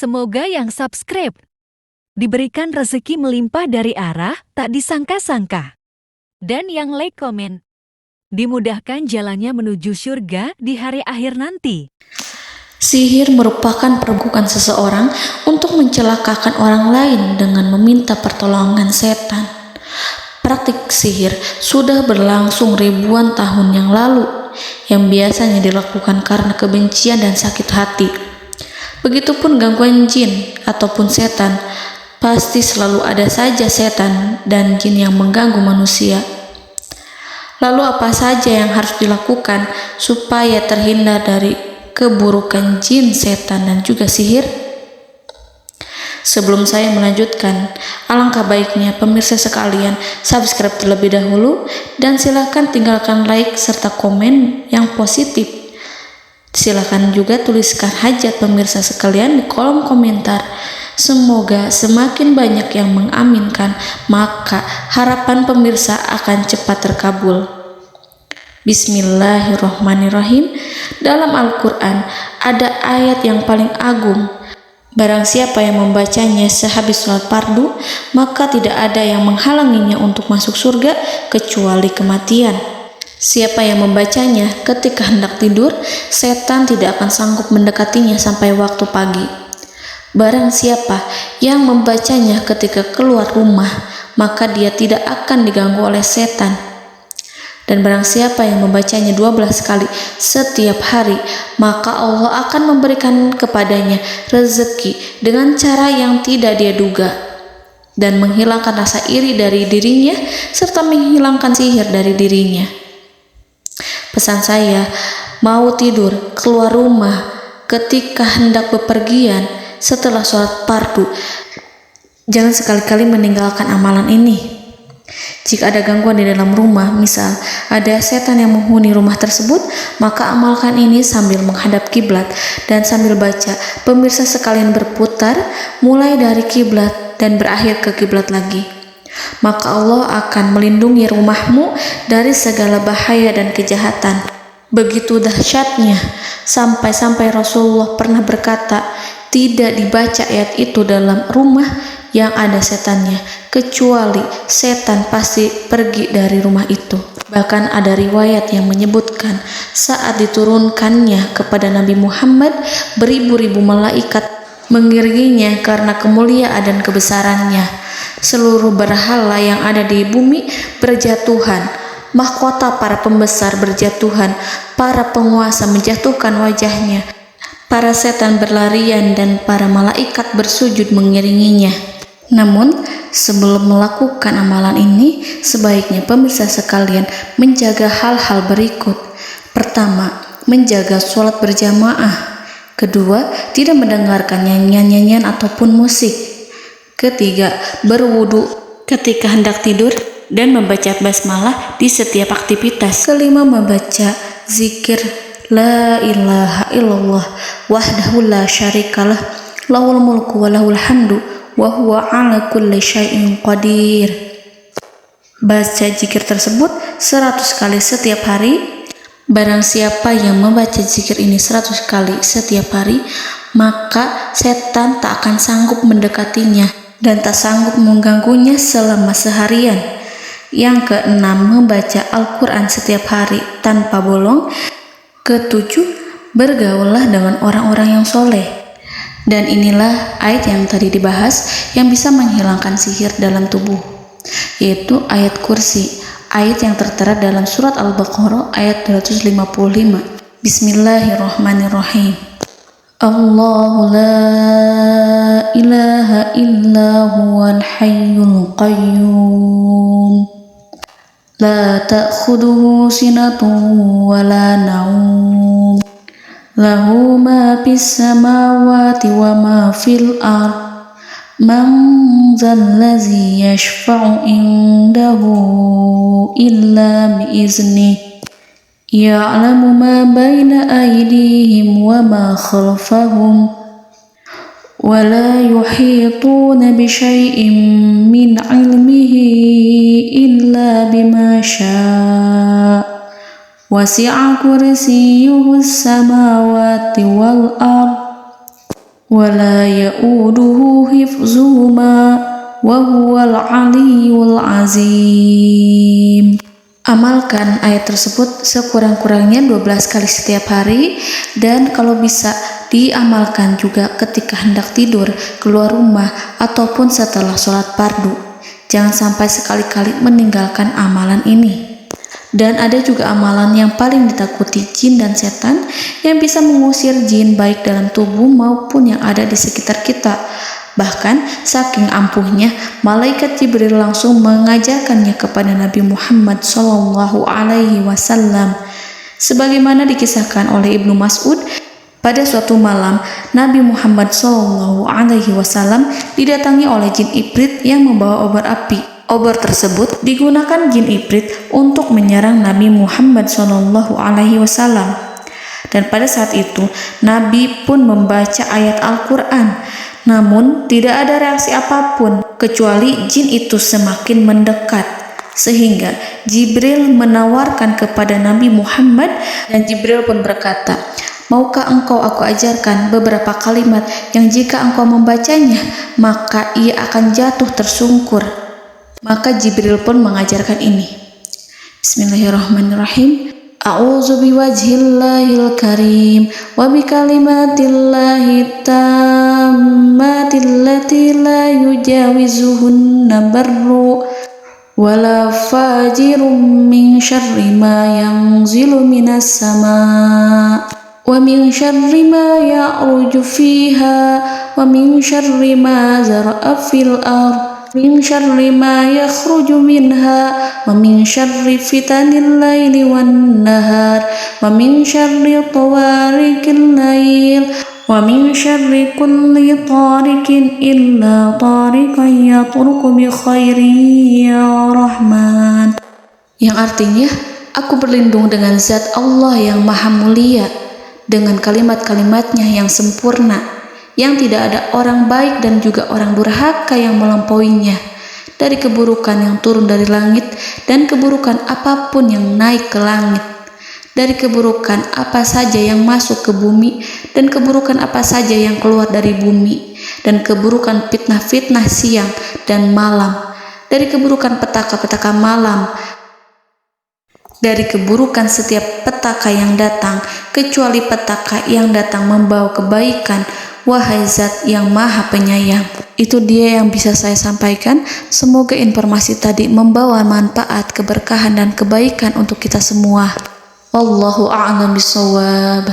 Semoga yang subscribe diberikan rezeki melimpah dari arah tak disangka-sangka. Dan yang like komen, dimudahkan jalannya menuju surga di hari akhir nanti. Sihir merupakan perbuatan seseorang untuk mencelakakan orang lain dengan meminta pertolongan setan. Praktik sihir sudah berlangsung ribuan tahun yang lalu, yang biasanya dilakukan karena kebencian dan sakit hati. Begitupun gangguan jin ataupun setan, pasti selalu ada saja setan dan jin yang mengganggu manusia. Lalu apa saja yang harus dilakukan supaya terhindar dari keburukan jin, setan, dan juga sihir? Sebelum saya melanjutkan, alangkah baiknya pemirsa sekalian subscribe terlebih dahulu dan silakan tinggalkan like serta komen yang positif. Silakan juga tuliskan hajat pemirsa sekalian di kolom komentar. Semoga semakin banyak yang mengaminkan, maka harapan pemirsa akan cepat terkabul. Bismillahirrahmanirrahim. Dalam Al-Quran ada ayat yang paling agung. Barang siapa yang membacanya sehabis sholat fardu, maka tidak ada yang menghalanginya untuk masuk surga kecuali kematian. Siapa yang membacanya ketika hendak tidur, setan tidak akan sanggup mendekatinya sampai waktu pagi. Barang siapa yang membacanya ketika keluar rumah, maka dia tidak akan diganggu oleh setan. Dan barang siapa yang membacanya 12 kali setiap hari, maka Allah akan memberikan kepadanya rezeki dengan cara yang tidak dia duga, dan menghilangkan rasa iri dari dirinya, serta menghilangkan sihir dari dirinya. Pesan saya, mau tidur, keluar rumah, ketika hendak bepergian, setelah sholat fardu, jangan sekali-kali meninggalkan amalan ini. Jika ada gangguan di dalam rumah, misal ada setan yang menghuni rumah tersebut, maka amalkan ini sambil menghadap kiblat dan sambil baca. Pemirsa sekalian berputar mulai dari kiblat dan berakhir ke kiblat lagi. Maka Allah akan melindungi rumahmu dari segala bahaya dan kejahatan. Begitu dahsyatnya, sampai-sampai Rasulullah pernah berkata, tidak dibaca ayat itu dalam rumah yang ada setannya, kecuali setan pasti pergi dari rumah itu. Bahkan ada riwayat yang menyebutkan saat diturunkannya kepada Nabi Muhammad, beribu-ribu malaikat mengiringinya karena kemuliaan dan kebesarannya. Seluruh berhala yang ada di bumi berjatuhan, mahkota para pembesar berjatuhan, para penguasa menjatuhkan wajahnya, para setan berlarian, dan para malaikat bersujud mengiringinya. Namun, sebelum melakukan amalan ini, sebaiknya pemirsa sekalian menjaga hal-hal berikut. Pertama, menjaga sholat berjamaah. Kedua, tidak mendengarkan nyanyian-nyanyian ataupun musik. Ketiga, berwudu ketika hendak tidur dan membaca basmalah di setiap aktivitas. Kelima, membaca zikir la ilaha illallah wahdahu la syarikalah lahul mulku wa lahul hamdu wa huwa ala kulli syai'in qadir. Baca zikir tersebut 100 kali setiap hari. Barang siapa yang membaca zikir ini 100 kali setiap hari, maka setan tak akan sanggup mendekatinya dan tak sanggup mengganggunya selama seharian. Yang keenam, membaca Al-Quran setiap hari tanpa bolong. Ketujuh, bergaullah dengan orang-orang yang soleh. Dan inilah ayat yang tadi dibahas yang bisa menghilangkan sihir dalam tubuh, yaitu ayat kursi, ayat yang tertera dalam surat Al-Baqarah ayat 255. Bismillahirrahmanirrahim. Allahu la ilaha illa huwal hayyul qayyum la ta'khuduhu sinatun wa la naum lahu ma fis samawati wa ma fil ard man zallazi yashfa'u indahu illa biiznihi ya'lamu ma baina aydihim wa ma khalfahum wa la yuhituna bi syai'in min 'ilmihi illa bima syaa' wasi'a kursiyyuhu as-samawati wal ard ولا يؤوده حفظهما وهو العلي العظيم. Amalkan ayat tersebut sekurang-kurangnya 12 kali setiap hari, dan kalau bisa diamalkan juga ketika hendak tidur, keluar rumah, ataupun setelah sholat fardu. Jangan sampai sekali-kali meninggalkan amalan ini. Dan ada juga amalan yang paling ditakuti jin dan setan, yang bisa mengusir jin baik dalam tubuh maupun yang ada di sekitar kita. Bahkan saking ampuhnya, malaikat Jibril langsung mengajarkannya kepada Nabi Muhammad SAW. Sebagaimana dikisahkan oleh Ibnu Mas'ud, pada suatu malam Nabi Muhammad SAW didatangi oleh jin Ifrit yang membawa obor api. Obor tersebut digunakan jin Ifrit untuk menyerang Nabi Muhammad SAW. Dan pada saat itu Nabi pun membaca ayat Al-Quran. Namun tidak ada reaksi apapun, kecuali jin itu semakin mendekat. Sehingga Jibril menawarkan kepada Nabi Muhammad, dan Jibril pun berkata, "Maukah engkau aku ajarkan beberapa kalimat yang jika engkau membacanya, maka ia akan jatuh tersungkur?" Maka Jibril pun mengajarkan ini. Bismillahirrahmanirrahim. A'udzu biwajhillahil karim wa bikalimatillahi tammatil lati la yujawizuhunna barru wala fajirum min syarri ma yanzilu minas sama wa min syarri ma ya'ruju fiha wa min syarri ma zara'a fil ardh min syarri ma yakhruju minha wa min syarri fitanil laili wan nahar wa min syarri tawarikil lail wa min syarri kulli tarikin illa tarikan yatruku bi khairin ya Rahman. Yang artinya, aku berlindung dengan zat Allah yang maha mulia, dengan kalimat-kalimatnya yang sempurna, yang tidak ada orang baik dan juga orang durhaka yang melampauinya, dari keburukan yang turun dari langit dan keburukan apapun yang naik ke langit, dari keburukan apa saja yang masuk ke bumi dan keburukan apa saja yang keluar dari bumi, dan keburukan fitnah-fitnah siang dan malam, dari keburukan petaka-petaka malam, dari keburukan setiap petaka yang datang, kecuali petaka yang datang membawa kebaikan. Wahai Zat yang Maha Penyayang. Itu dia yang bisa saya sampaikan. Semoga informasi tadi membawa manfaat, keberkahan dan kebaikan untuk kita semua. Wallahu a'lam bishawab.